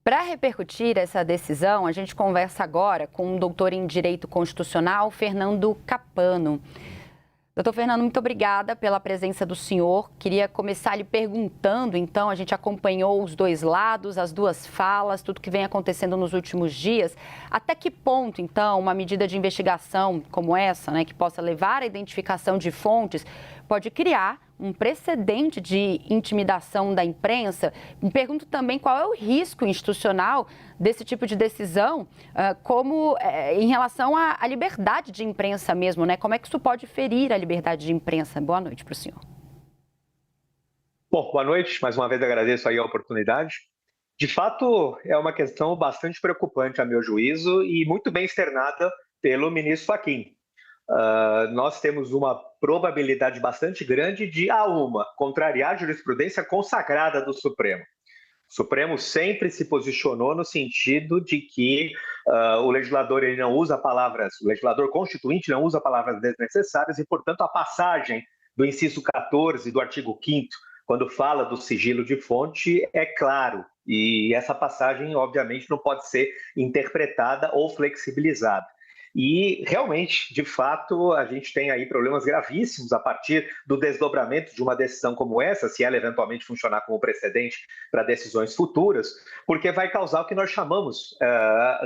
Para repercutir essa decisão, a gente conversa agora com o doutor em Direito Constitucional, Fernando Capano. Doutor Fernando, muito obrigada pela presença do senhor. Queria começar lhe perguntando, então, a gente acompanhou os dois lados, as duas falas, tudo que vem acontecendo nos últimos dias. Até que ponto, então, uma medida de investigação como essa, né, que possa levar à identificação de fontes, pode criar um precedente de intimidação da imprensa? Me pergunto também qual é o risco institucional desse tipo de decisão, em relação à liberdade de imprensa mesmo, né? Como é que isso pode ferir a liberdade de imprensa? Boa noite para o senhor. Bom, boa noite. Mais uma vez agradeço aí a oportunidade. De fato, é uma questão bastante preocupante, a meu juízo, e muito bem externada pelo ministro Fachin. Nós temos uma probabilidade bastante grande de, contrariar a jurisprudência consagrada do Supremo. O Supremo sempre se posicionou no sentido de que o legislador ele não usa palavras, o legislador constituinte não usa palavras desnecessárias e, portanto, a passagem do inciso 14 do artigo 5º, quando fala do sigilo de fonte, é claro. E essa passagem, obviamente, não pode ser interpretada ou flexibilizada. E, realmente, de fato, a gente tem aí problemas gravíssimos a partir do desdobramento de uma decisão como essa, se ela eventualmente funcionar como precedente para decisões futuras, porque vai causar o que nós chamamos,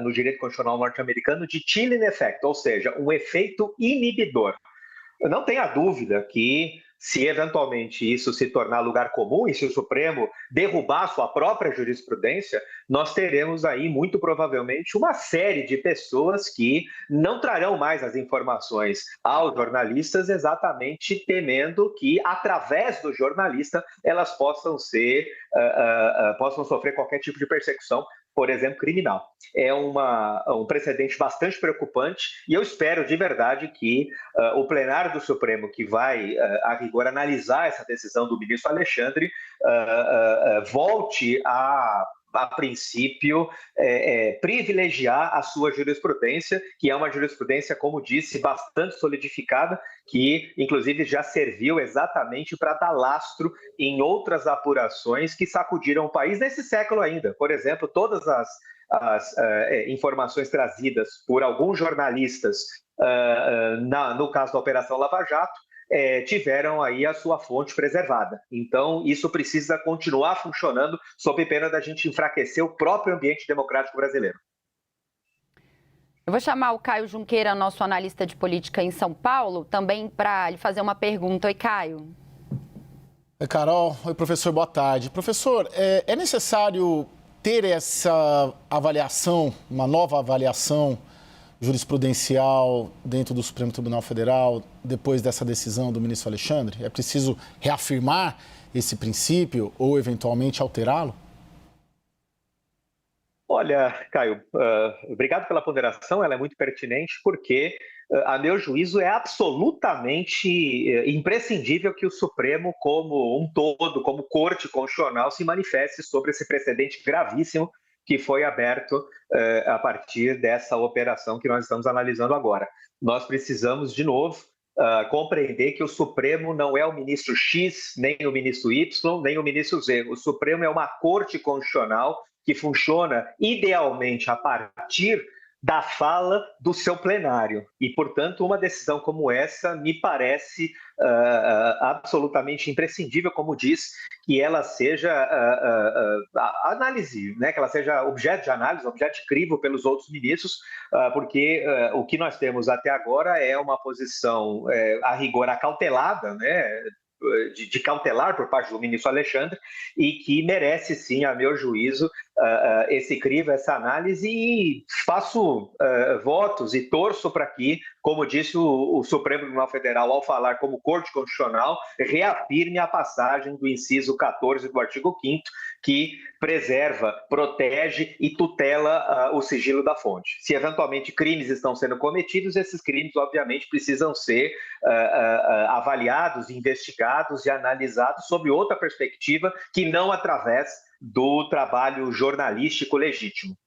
no direito constitucional norte-americano, de chilling effect, ou seja, um efeito inibidor. Não tenha dúvida que, se eventualmente isso se tornar lugar comum e se o Supremo derrubar sua própria jurisprudência, nós teremos aí, muito provavelmente, uma série de pessoas que não trarão mais as informações aos jornalistas, exatamente temendo que, através do jornalista, elas possam sofrer qualquer tipo de persecução, por exemplo, criminal. É um precedente bastante preocupante e eu espero de verdade que o plenário do Supremo, que vai, a rigor, analisar essa decisão do ministro Alexandre, volte a princípio, privilegiar a sua jurisprudência, que é uma jurisprudência, como disse, bastante solidificada, que, inclusive, já serviu exatamente para dar lastro em outras apurações que sacudiram o país nesse século ainda. Por exemplo, todas as informações trazidas por alguns jornalistas no caso da Operação Lava Jato, tiveram aí a sua fonte preservada. Então, isso precisa continuar funcionando sob pena da gente enfraquecer o próprio ambiente democrático brasileiro. Eu vou chamar o Caio Junqueira, nosso analista de política em São Paulo, também para lhe fazer uma pergunta. Oi, Caio. Oi, Carol. Oi, professor. Boa tarde. Professor, é necessário ter essa avaliação, uma nova avaliação jurisprudencial dentro do Supremo Tribunal Federal, depois dessa decisão do ministro Alexandre? É preciso reafirmar esse princípio ou, eventualmente, alterá-lo? Olha, Caio, obrigado pela ponderação, ela é muito pertinente, porque, a meu juízo, é absolutamente imprescindível que o Supremo, como um todo, como corte constitucional, se manifeste sobre esse precedente gravíssimo que foi aberto a partir dessa operação que nós estamos analisando agora. Nós precisamos, de novo, compreender que o Supremo não é o ministro X, nem o ministro Y, nem o ministro Z. O Supremo é uma corte constitucional que funciona idealmente a partir da fala do seu plenário. E, portanto, uma decisão como essa me parece absolutamente imprescindível, como diz, que ela seja análise, né? Que ela seja objeto de análise, objeto de crivo pelos outros ministros, porque o que nós temos até agora é uma posição, a rigor, acautelada, né? De cautelar por parte do ministro Alexandre e que merece, sim, a meu juízo, esse crivo, essa análise, e faço votos e torço para que, como disse o Supremo Tribunal Federal ao falar como Corte Constitucional, reafirme a passagem do inciso 14 do artigo 5º, que preserva, protege e tutela o sigilo da fonte. Se eventualmente crimes estão sendo cometidos, esses crimes, obviamente, precisam ser avaliados, investigados e analisados sob outra perspectiva, que não através do trabalho jornalístico legítimo.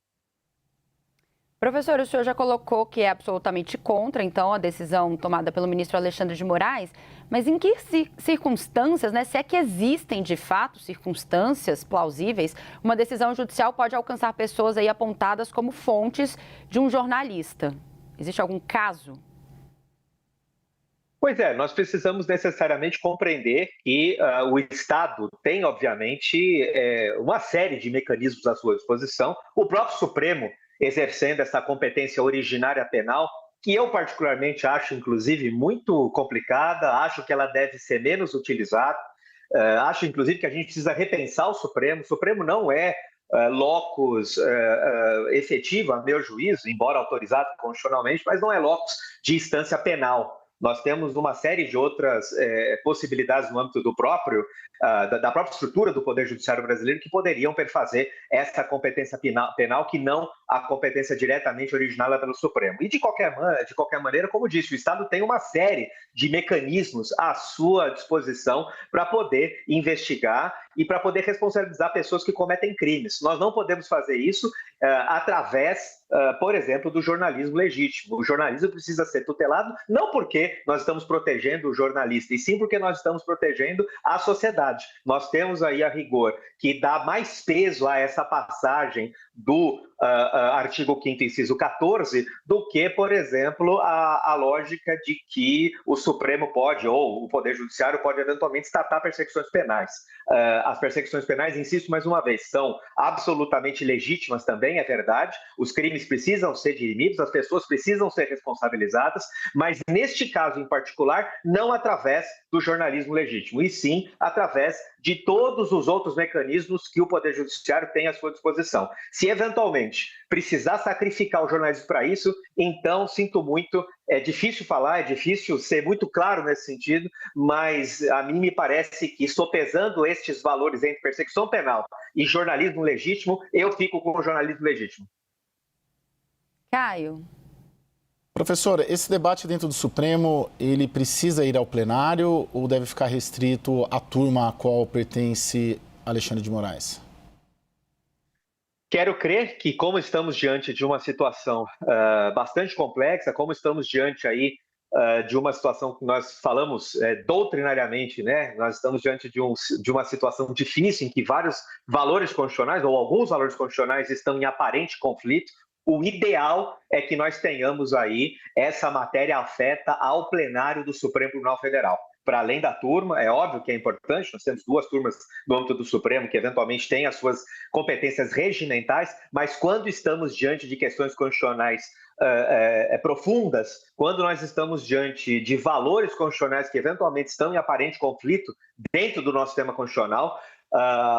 Professor, o senhor já colocou que é absolutamente contra, então, a decisão tomada pelo ministro Alexandre de Moraes, mas em que circunstâncias, né, se é que existem de fato circunstâncias plausíveis, uma decisão judicial pode alcançar pessoas aí apontadas como fontes de um jornalista? Existe algum caso? Pois é, nós precisamos necessariamente compreender que o Estado tem, obviamente, uma série de mecanismos à sua disposição. O próprio Supremo exercendo essa competência originária penal, que eu particularmente acho, inclusive, muito complicada, acho que ela deve ser menos utilizada, acho, inclusive, que a gente precisa repensar o Supremo não é locus efetivo, a meu juízo, embora autorizado constitucionalmente, mas não é locus de instância penal. Nós temos uma série de outras possibilidades no âmbito da própria estrutura do Poder Judiciário brasileiro que poderiam perfazer essa competência penal que não a competência diretamente originada pelo Supremo. E de qualquer maneira, como disse, o Estado tem uma série de mecanismos à sua disposição para poder investigar e para poder responsabilizar pessoas que cometem crimes. Nós não podemos fazer isso através, por exemplo, do jornalismo legítimo. O jornalismo precisa ser tutelado não porque nós estamos protegendo o jornalista, e sim porque nós estamos protegendo a sociedade. Nós temos aí a rigor que dá mais peso a essa passagem do artigo 5º, inciso 14, do que, por exemplo, a lógica de que o Supremo pode, ou o Poder Judiciário pode eventualmente tratar perseguições penais. As perseguições penais, insisto mais uma vez, são absolutamente legítimas também, é verdade. Os crimes precisam ser dirimidos, as pessoas precisam ser responsabilizadas, mas neste caso em particular, não através do jornalismo legítimo, e sim através de todos os outros mecanismos que o Poder Judiciário tem à sua disposição. Se eventualmente precisar sacrificar o jornalismo para isso, então, sinto muito, é difícil falar, é difícil ser muito claro nesse sentido, mas a mim me parece que, sopesando estes valores entre perseguição penal e jornalismo legítimo, eu fico com o jornalismo legítimo. Caio. Professor, esse debate dentro do Supremo, ele precisa ir ao plenário ou deve ficar restrito à turma a qual pertence Alexandre de Moraes? Quero crer que, como estamos diante de uma situação bastante complexa, como estamos diante aí de uma situação que nós falamos doutrinariamente, né? Nós estamos diante de uma situação difícil em que vários valores constitucionais, ou alguns valores constitucionais, estão em aparente conflito. O ideal é que nós tenhamos aí essa matéria afeta ao plenário do Supremo Tribunal Federal. Para além da turma, é óbvio que é importante, nós temos duas turmas no âmbito do Supremo que eventualmente têm as suas competências regimentais, mas quando estamos diante de questões constitucionais profundas, quando nós estamos diante de valores constitucionais que eventualmente estão em aparente conflito dentro do nosso sistema constitucional,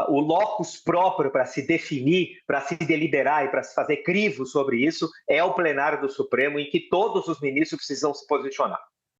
o locus próprio para se definir, para se deliberar e para se fazer crivo sobre isso é o plenário do Supremo, em que todos os ministros precisam se posicionar.